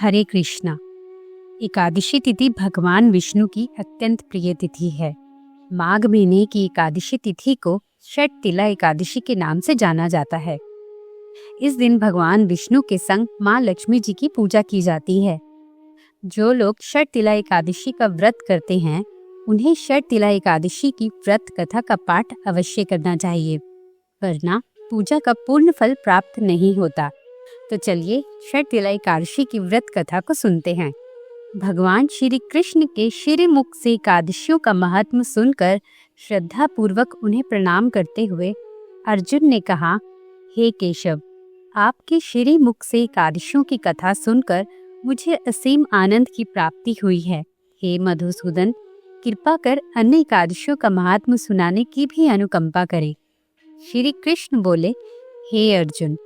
हरे कृष्णा। एकादशी तिथि भगवान विष्णु की अत्यंत प्रिय तिथि है। माघ महीने की एकादशी तिथि को षटतिला एकादशी के नाम से जाना जाता है। इस दिन भगवान विष्णु के संग माँ लक्ष्मी जी की पूजा की जाती है। जो लोग षटतिला एकादशी का व्रत करते हैं, उन्हें षटतिला एकादशी की व्रत कथा का पाठ अवश्य करना चाहिए, वरना पूजा का पूर्ण फल प्राप्त नहीं होता। तो चलिए षटतिला एकादशी की व्रत कथा को सुनते हैं। भगवान श्री कृष्ण के श्रीमुख से एकादशियों का महात्म सुनकर श्रद्धा पूर्वक उन्हें प्रणाम करते हुए अर्जुन ने कहा, हे केशव, आपके श्रीमुख से एकादशियों की कथा सुनकर मुझे असीम आनंद की प्राप्ति हुई है। हे मधुसूदन, कृपा कर अन्य एकादशियों का महात्म सुनाने की भी अनुकंपा करें। श्री कृष्ण बोले, हे अर्जुन,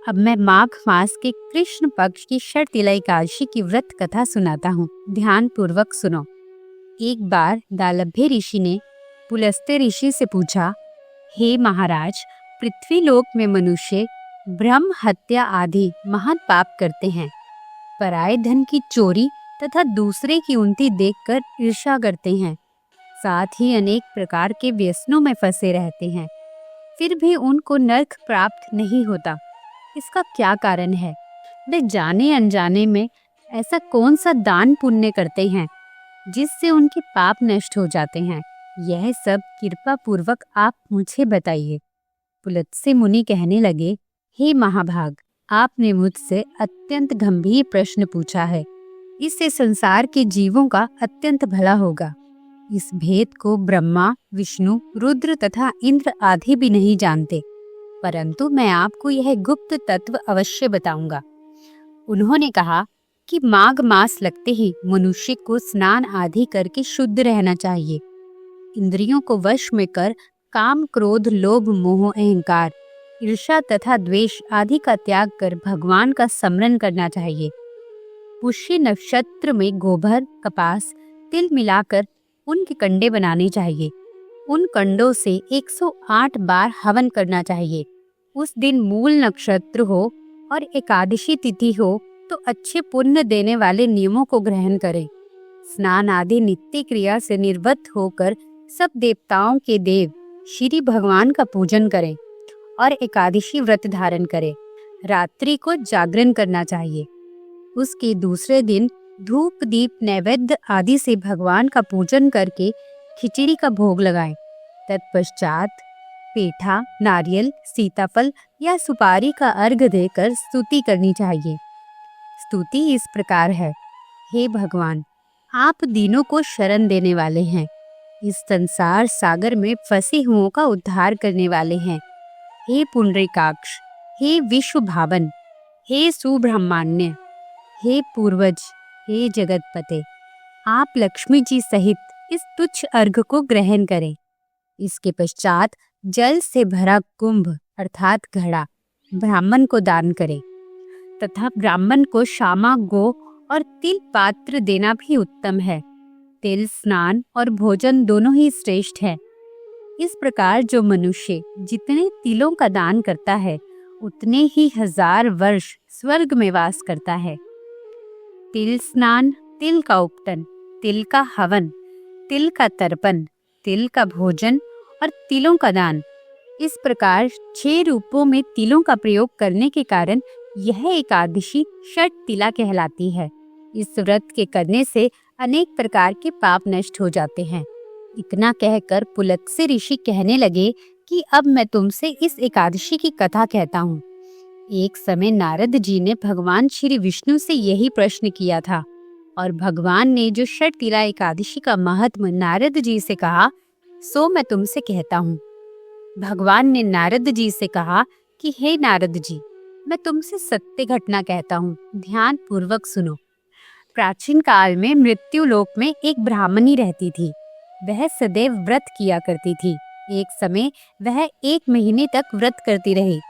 अब मैं माघ मास के कृष्ण पक्ष की षटतिला एकादशी की व्रत कथा सुनाता हूँ। ध्यान पूर्वक सुनो। एक बार दालभ्य ऋषि ने पुलस्त्य ऋषि से पूछा, हे महाराज, पृथ्वी लोक में मनुष्य ब्रह्म हत्या आदि महान पाप करते हैं, पराये धन की चोरी तथा दूसरे की उन्नति देखकर ईर्ष्या करते हैं, साथ ही अनेक प्रकार के व्यसनों में फंसे रहते हैं, फिर भी उनको नरक प्राप्त नहीं होता। इसका क्या कारण है? वे जाने अनजाने में ऐसा कौन सा दान पुण्य करते हैं जिससे उनके पाप नष्ट हो जाते हैं? यह सब कृपा पूर्वक आप मुझे बताइए। पुलत्स्य मुनि कहने लगे, हे महाभाग, आपने मुझसे अत्यंत गंभीर प्रश्न पूछा है। इससे संसार के जीवों का अत्यंत भला होगा। इस भेद को ब्रह्मा, विष्णु, रुद्र तथा इंद्र आदि भी नहीं जानते, परंतु मैं आपको यह गुप्त तत्व अवश्य बताऊंगा। उन्होंने कहा कि माघ मास लगते ही मनुष्य को स्नान आदि करके शुद्ध रहना चाहिए। इंद्रियों को वश में कर काम, क्रोध, लोभ, मोह, अहंकार, ईर्ष्या तथा द्वेष आदि का त्याग कर भगवान का स्मरण करना चाहिए। पुष्य नक्षत्र में गोबर, कपास, तिल मिलाकर उनके कंडे बनाने चाहिए। उन कंडों से 108 बार हवन करना चाहिए। उस दिन मूल नक्षत्र हो और एकादशी तिथि हो तो अच्छे पुण्य देने वाले नियमों को ग्रहण करें। स्नान आदि नित्य क्रिया से निर्वृत्त होकर सब देवताओं के देव श्री भगवान का पूजन करें और एकादशी व्रत धारण करें। रात्रि को जागरण करना चाहिए। उसके दूसरे दिन धूप, दीप, नैवेद्य आदि से भगवान का पूजन करके खिचड़ी का भोग लगाएं। तत्पश्चात पेठा, नारियल, सीताफल या सुपारी का अर्घ देकर स्तुति करनी चाहिए। स्तुति इस प्रकार है, हे भगवान, आप दीनों को शरण देने वाले हैं, इस संसार सागर में फंसे हुओं का उद्धार करने वाले हैं। हे पुंडरीकाक्ष, हे विश्व भावन, हे सुब्रह्मण्य, हे पूर्वज, हे जगतपते, आप लक्ष्मी जी सहित इस तुच्छ अर्घ को ग्रहण करें। इसके पश्चात जल से भरा कुंभ अर्थात घड़ा ब्राह्मण को दान करें तथा ब्राह्मण को शामा, गो और तिल पात्र देना भी उत्तम है। तिल स्नान और भोजन दोनों ही श्रेष्ठ है। इस प्रकार जो मनुष्य जितने तिलों का दान करता है, उतने ही 1000 वर्ष स्वर्ग में वास करता है। तिल स्नान, तिल का उपटन, तिल का हवन, तिल का तर्पण, तिल का भोजन और तिलों का दान, इस प्रकार 6 रूपों में तिलों का प्रयोग करने के कारण यह एकादशी षटतिला कहलाती है। इस व्रत के करने से अनेक प्रकार के पाप नष्ट हो जाते हैं। इतना कहकर पुलत्स्य ऋषि कहने लगे कि अब मैं तुमसे इस एकादशी की कथा कहता हूँ। एक समय नारद जी ने भगवान श्री विष्णु से यही प्रश्न किया था और भगवान ने जो षटतिला एकादशी का महत्व नारद जी से कहा, सो मैं तुमसे कहता हूँ। भगवान ने नारद जी से कहा कि हे नारद जी, मैं तुमसे सत्य घटना कहता हूँ, ध्यान पूर्वक सुनो। प्राचीन काल में मृत्यु लोक में एक ब्राह्मणी रहती थी। वह सदैव व्रत किया करती थी। एक समय वह 1 महीने तक व्रत करती रही,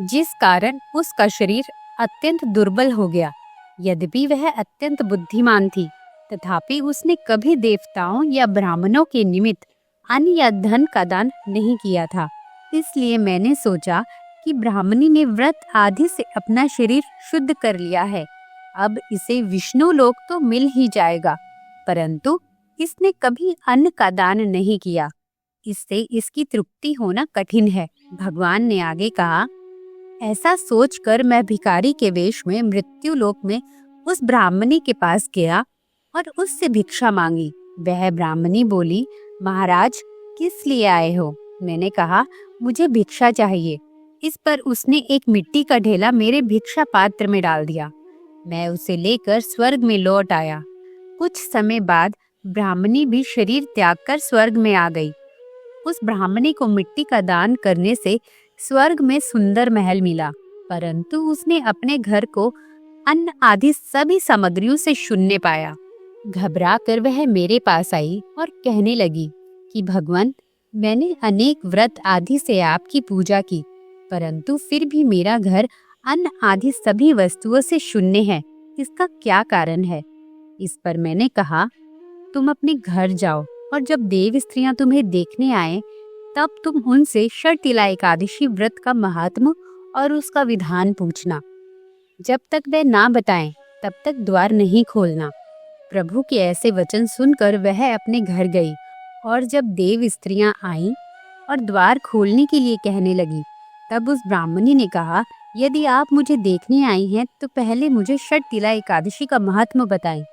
जिस कारण उसका शरीर अत्यंत दुर्बल हो गया। यद्यपि वह अत्यंत बुद्धिमान थी, तथापि उसने कभी देवताओं या ब्राह्मणों के निमित्त अन्न या धन का दान नहीं किया था। इसलिए मैंने सोचा कि ब्राह्मणी ने व्रत आदि से अपना शरीर शुद्ध कर लिया है, अब इसे विष्णु लोक तो मिल ही जाएगा, परंतु इसने कभी अन्न का दान नहीं किया, इससे इसकी तृप्ति होना कठिन है। भगवान ने आगे कहा, ऐसा सोचकर मैं भिखारी के वेश में मृत्यु लोक में उस ब्राह्मणी के पास गया और उससे भिक्षा मांगी। वह ब्राह्मणी बोली, महाराज किस लिए आए हो? मैंने कहा, मुझे भिक्षा चाहिए। इस पर उसने एक मिट्टी का ढेला मेरे भिक्षा पात्र में डाल दिया। मैं उसे लेकर स्वर्ग में लौट आया। कुछ समय बाद ब्राह्मणी भी शरीर त्याग कर स्वर्ग में आ गई। उस ब्राह्मणी को मिट्टी का दान करने से स्वर्ग में सुंदर महल मिला, परंतु उसने अपने घर को अन्न आदि सभी सामग्रियों से शून्य पाया। घबरा कर वह मेरे पास आई और कहने लगी कि भगवान, मैंने अनेक व्रत आदि से आपकी पूजा की, परंतु फिर भी मेरा घर अन्न आदि सभी वस्तुओं से शून्य है। इसका क्या कारण है? इस पर मैंने कहा, तुम अपने घर जाओ और जब देव स्त्रियां तुम्हें देखने आए तब तुम उनसे षटतिला एकादशी व्रत का महात्म और उसका विधान पूछना। जब तक वे ना बताएं तब तक द्वार नहीं खोलना। प्रभु के ऐसे वचन सुनकर वह अपने घर गई और जब देव स्त्रियां आईं और द्वार खोलने के लिए कहने लगी, तब उस ब्राह्मणी ने कहा, यदि आप मुझे देखने आई हैं तो पहले मुझे षटतिला एकादशी का महात्म बताएं।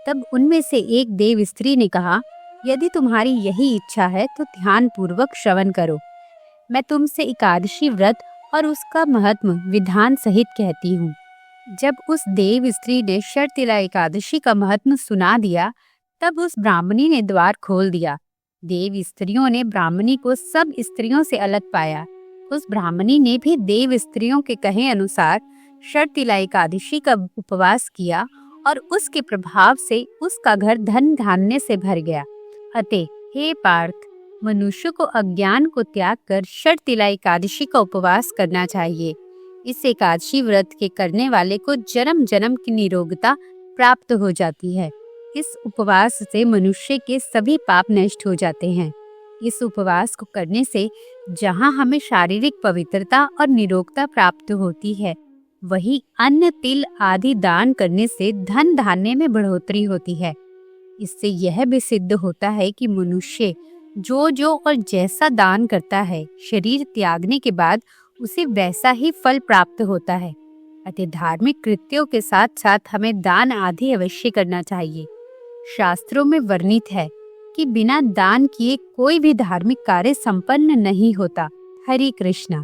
तब उनमें से एक देव स्त्री ने कहा, यदि तुम्हारी यही इच्छा है तो ध्यान पूर्वक श्रवण करो। मैं तुमसे एकादशी व्रत और उसका महत्व विधान सहित कहती हूँ। जब उस देव स्त्री ने षटतिला एकादशी का महत्व सुना दिया, तब उस ब्राह्मणी ने द्वार खोल दिया। देव स्त्रियों ने ब्राह्मणी को सब स्त्रियों से अलग पाया। उस ब्राह्मणी ने भी देव स्त्रियों के कहे अनुसार षटतिला एकादशी का उपवास किया और उसके प्रभाव से उसका घर धन धान्य से भर गया। अतः हे पार्थ, मनुष्य को अज्ञान को त्याग कर षटतिला एकादशी का उपवास करना चाहिए। इस एकादशी व्रत के करने वाले को जन्म जन्म की निरोगता प्राप्त हो जाती है। इस उपवास से मनुष्य के सभी पाप नष्ट हो जाते हैं। इस उपवास को करने से जहाँ हमें शारीरिक पवित्रता और निरोगता प्राप्त होती है, वही अन्न तिल आदि दान करने से धन धान्य में बढ़ोतरी होती है। इससे यह भी सिद्ध होता है कि मनुष्य जो और जैसा दान करता है, शरीर त्यागने के बाद उसे वैसा ही फल प्राप्त होता है। अतः धार्मिक कृत्यों के साथ साथ हमें दान आदि अवश्य करना चाहिए। शास्त्रों में वर्णित है कि बिना दान किए कोई भी धार्मिक कार्य संपन्न नहीं होता। हरि कृष्णा।